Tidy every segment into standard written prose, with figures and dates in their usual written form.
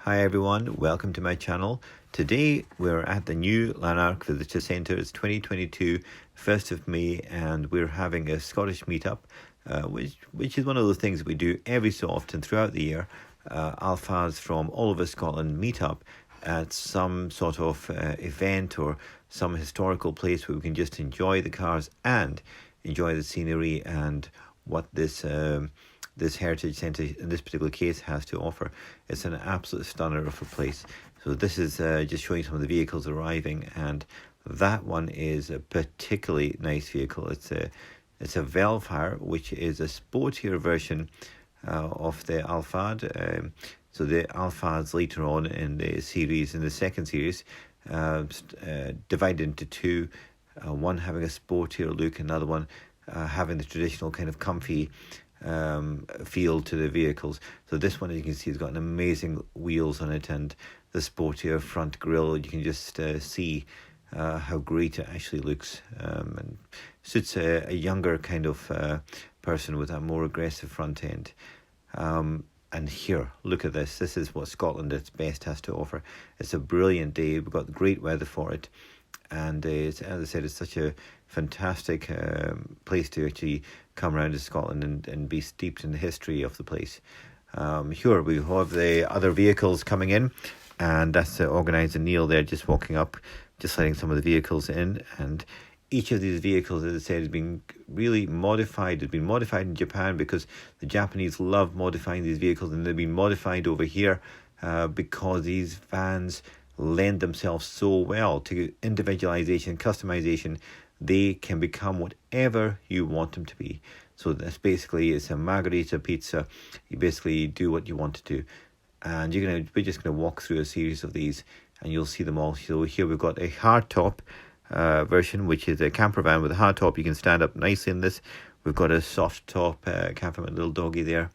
Hi everyone, welcome to my channel. Today we're at the new Lanark Visitor Centre. It's 2022, 1st of May, and we're having a Scottish meetup, which is one of those things that we do every so often throughout the year. Alphards from all over Scotland meet up at some sort of event or some historical place where we can just enjoy the cars and enjoy the scenery and what this heritage centre in this particular case has to offer. It's an absolute stunner of a place. So this is just showing some of the vehicles arriving, and that one is a particularly nice vehicle. It's a Vellfire, which is a sportier version of the Alphard. So the Alphards later on in the series, in the second series, divided into two, one having a sportier look, another one having the traditional kind of comfy feel to the vehicles. So this one, as you can see, has got an amazing wheels on it and the sportier front grille. You can just see how great it actually looks, and suits a younger kind of person with a more aggressive front end. And here, look at this. This is what Scotland at its best has to offer. It's a brilliant day. We've got great weather for it. And as I said, it's such a fantastic place to actually come around to Scotland and be steeped in the history of the place. Here we have the other vehicles coming in, and that's the organiser Neil there just walking up, just letting some of the vehicles in. And each of these vehicles, as I said, has been really modified. It's been modified in Japan because the Japanese love modifying these vehicles, and they've been modified over here because these vans lend themselves so well to individualization, customization. They can become whatever you want them to be. So that's basically, it's a margarita pizza. You basically do what you want to do, and we're just gonna walk through a series of these, and you'll see them all. So here we've got a hardtop version, which is a camper van with a hardtop. You can stand up nicely in this. We've got a soft top camper with a little doggy there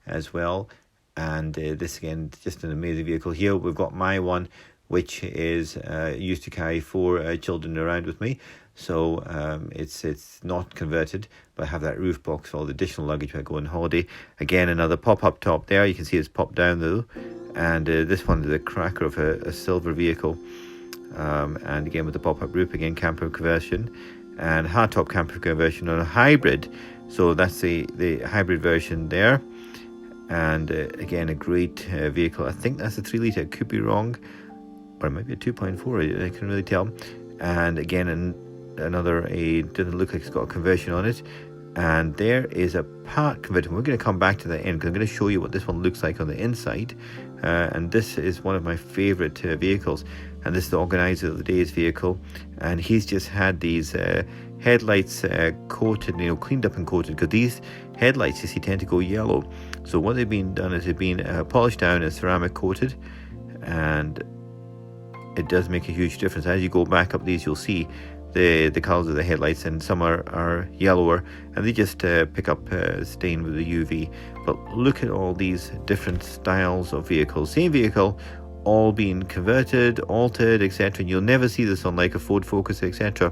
as well. And this again, just an amazing vehicle. Here we've got my one, which is used to carry 4 children around with me. So it's not converted, but I have that roof box for all the additional luggage when I go on holiday. Again, another pop-up top there. You can see it's popped down though. And this one is a cracker of a silver vehicle. And again with the pop-up roof, again camper conversion, and hardtop camper conversion on a hybrid. So that's the hybrid version there. And again, a great vehicle. I think that's a 3 litre, it could be wrong, or it might be a 2.4, I can really tell. And again, another, doesn't look like it's got a conversion on it. And there is a part conversion. We're going to come back to the end because I'm going to show you what this one looks like on the inside. And this is one of my favourite vehicles. And this is the organiser of the day's vehicle. And he's just had these headlights coated, cleaned up and coated, because these headlights, you see, tend to go yellow. So what they've been done is they've been polished down and ceramic coated, and it does make a huge difference. As you go back up these, you'll see the colours of the headlights, and some are yellower, and they just pick up stain with the UV. But look at all these different styles of vehicles. Same vehicle, all being converted, altered, etc. And you'll never see this on like a Ford Focus, etc.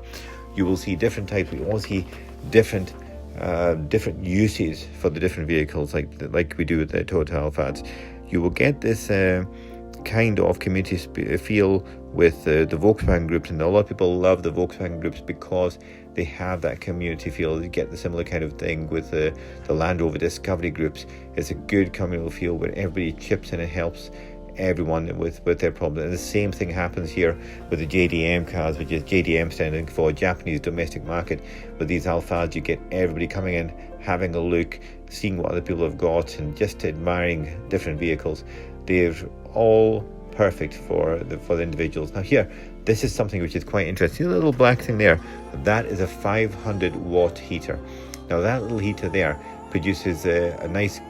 You will see different types. You will see different uses for the different vehicles, like we do with the Toyota Alphards. You will get this kind of community feel with the Volkswagen groups, and a lot of people love the Volkswagen groups because they have that community feel. You get the similar kind of thing with the Land Rover Discovery groups. It's a good communal feel where everybody chips in and helps everyone with their problem. And the same thing happens here with the JDM cars, which is JDM standing for Japanese domestic market. With these Alphards, you get everybody coming in, having a look, seeing what other people have got, and just admiring different vehicles. They're all perfect for the individuals. Now here, this is something which is quite interesting. The little black thing there, that is a 500 watt heater. Now that little heater there produces a nice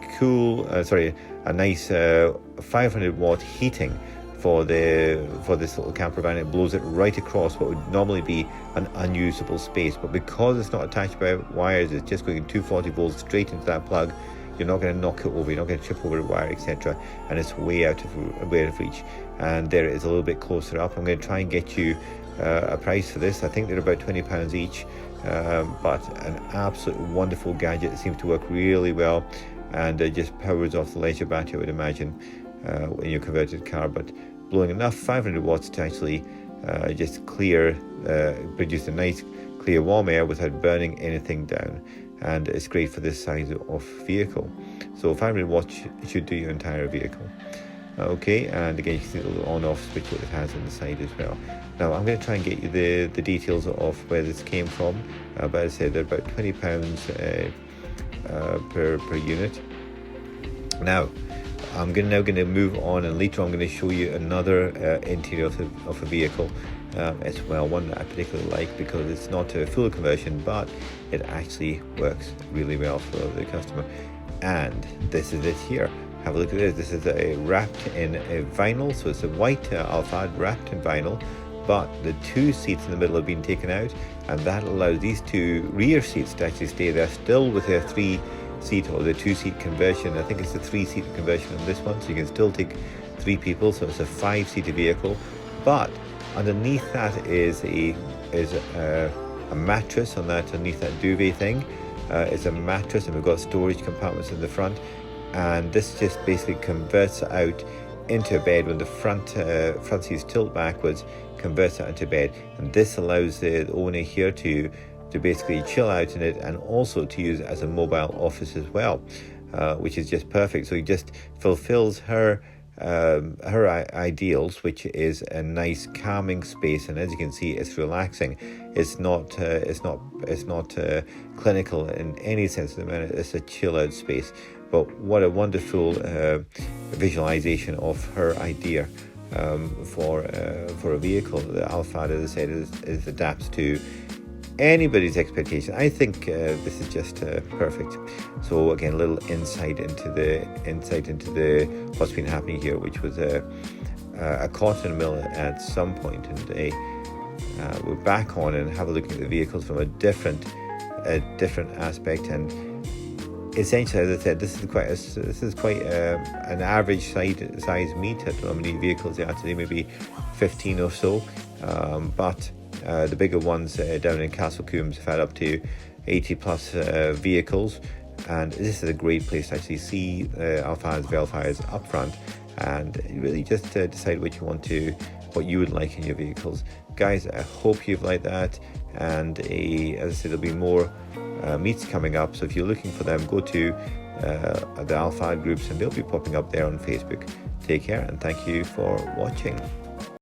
500 watt heating for this little camper van. It blows it right across what would normally be an unusable space, but because it's not attached by wires, it's just going 240 volts straight into that plug. You're not going to knock it over, you're not going to trip over a wire, etc. And it's way out of reach. And there it is a little bit closer up. I'm going to try and get you a price for this. I think they're about £20 each, but an absolute wonderful gadget. It seems to work really well, and just powers off the leisure battery, I would imagine. in your converted car, but blowing enough 500 watts to actually just produce a nice clear warm air without burning anything down. And it's great for this size of vehicle. So 500 watts should do your entire vehicle. Okay, and again you can see the little on-off switch that it has on the side as well. Now I'm going to try and get you the details of where this came from, but as I said, they're about £20 per unit. Now I'm now going to move on, and later I'm going to show you another interior of a vehicle as well, one that I particularly like because it's not a full conversion, but it actually works really well for the customer. And this is it here. Have a look at this. This is wrapped in a vinyl, so it's a white Alphard wrapped in vinyl, but the two seats in the middle have been taken out, and that allows these two rear seats to actually stay there, still with a 3-seat or the 2-seat conversion. I think it's a 3-seat conversion on this one, so you can still take 3 people, so it's a 5-seater vehicle. But underneath that is a mattress on that, underneath that duvet thing. Is a mattress, and we've got storage compartments in the front, and this just basically converts it out into a bed. When the front seats tilt backwards, converts it into bed, and this allows the owner here to basically chill out in it, and also to use it as a mobile office as well, which is just perfect. So it just fulfills her ideals, which is a nice calming space, and as you can see, it's relaxing. It's not clinical in any sense of the matter. It's a chill out space. But what a wonderful visualization of her idea for a vehicle. The Alphard, as I said, is adapts to anybody's expectation. I think this is just perfect. So again, a little insight into the what's been happening here, which was a cotton mill at some point in the day. We're back on and have a look at the vehicles from a different aspect, and essentially, as I said, this is quite an average size meet. I don't know how many vehicles there are today, maybe 15 or so, but the bigger ones down in Castle Coombs have had up to 80 plus vehicles, and this is a great place to actually see Alphard's Vellfires up front, and really just decide what you would like in your vehicles. Guys, I hope you've liked that, and as I said, there'll be more meets coming up, so if you're looking for them, go to the Alphard groups, and they'll be popping up there on Facebook. Take care, and thank you for watching.